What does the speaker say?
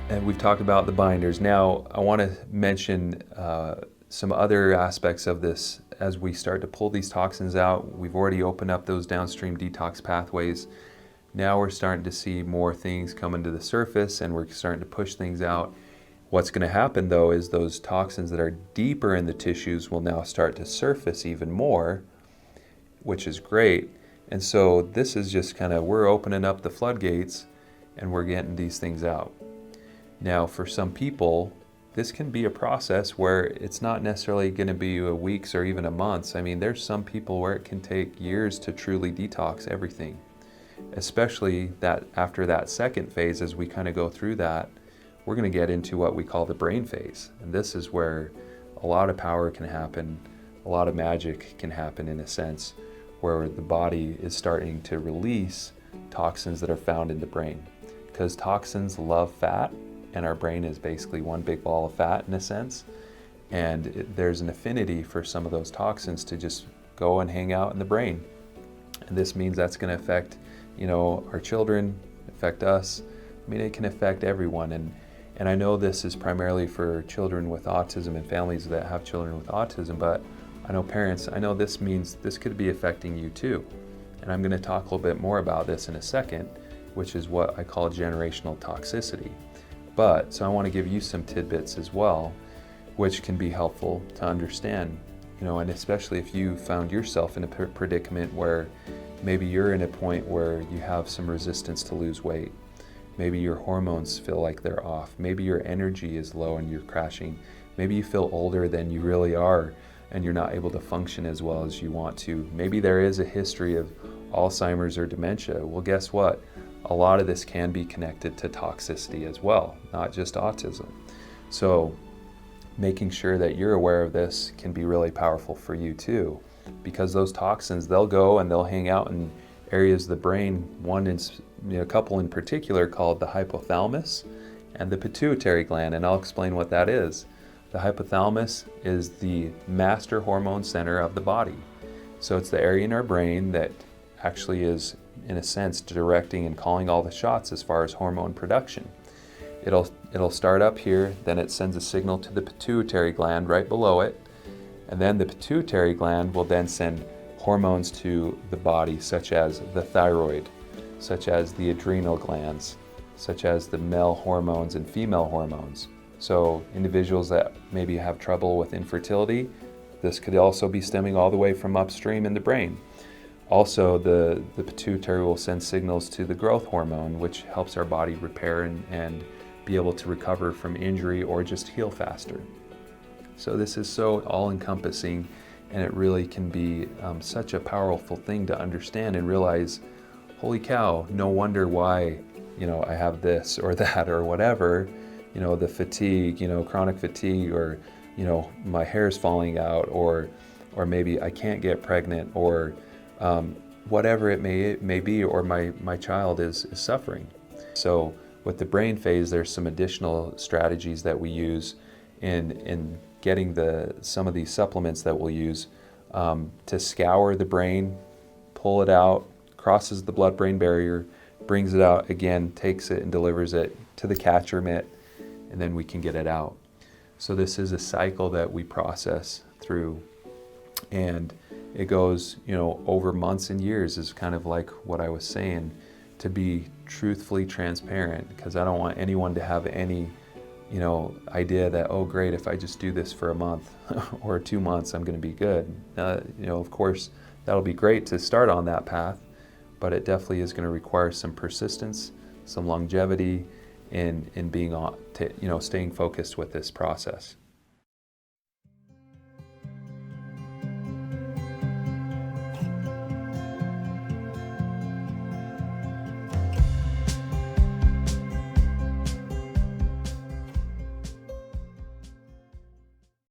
And we've talked about the binders. Now, I want to mention some other aspects of this as we start to pull these toxins out. We've already opened up those downstream detox pathways. Now we're starting to see more things coming to the surface and we're starting to push things out. What's going to happen though is those toxins that are deeper in the tissues will now start to surface even more, which is great. And so this is just kind of, we're opening up the floodgates and we're getting these things out. Now, for some people, this can be a process where it's not necessarily going to be a weeks or even a months. I mean, there's some people where it can take years to truly detox everything, especially that after that second phase. As we kind of go through that, we're going to get into what we call the brain phase. And this is where a lot of power can happen, a lot of magic can happen in a sense, where the body is starting to release toxins that are found in the brain. Because toxins love fat, and our brain is basically one big ball of fat in a sense. And there's an affinity for some of those toxins to just go and hang out in the brain. And this means that's going to affect, our children, affect us. I mean, it can affect everyone. And I know this is primarily for children with autism and families that have children with autism, but I know parents, I know this means this could be affecting you too. And I'm going to talk a little bit more about this in a second, which is what I call generational toxicity. So I want to give you some tidbits as well, which can be helpful to understand, and especially if you found yourself in a predicament where maybe you're in a point where you have some resistance to lose weight. Maybe your hormones feel like they're off. Maybe your energy is low and you're crashing. Maybe you feel older than you really are and you're not able to function as well as you want to. Maybe there is a history of Alzheimer's or dementia. Well, guess what? A lot of this can be connected to toxicity as well, not just autism. So making sure that you're aware of this can be really powerful for you too, because those toxins, they'll go and they'll hang out in areas of the brain. One is, a couple in particular called the hypothalamus and the pituitary gland, and I'll explain what that is. The hypothalamus is the master hormone center of the body. So it's the area in our brain that actually is, in a sense, directing and calling all the shots as far as hormone production. It'll start up here, then it sends a signal to the pituitary gland right below it, and then the pituitary gland will then send hormones to the body, such as the thyroid, such as the adrenal glands, such as the male hormones and female hormones. So individuals that maybe have trouble with infertility, this could also be stemming all the way from upstream in the brain. Also, the pituitary will send signals to the growth hormone, which helps our body repair and be able to recover from injury or just heal faster. So this is so all-encompassing, and it really can be such a powerful thing to understand and realize, holy cow, no wonder why, I have this or that or whatever, the fatigue, chronic fatigue, or, my hair's falling out, or maybe I can't get pregnant, or whatever it may be, or my child is suffering. So with the brain phase, there's some additional strategies that we use in getting some of these supplements that we'll use to scour the brain, pull it out, crosses the blood-brain barrier, brings it out again, takes it and delivers it to the catcher mitt, and then we can get it out. So this is a cycle that we process through, and it goes, over months and years, is kind of like what I was saying, to be truthfully transparent, because I don't want anyone to have any, idea that, oh great, if I just do this for a month or 2 months, I'm going to be good. Of course, that'll be great to start on that path, but it definitely is going to require some persistence, some longevity in being on, staying focused with this process.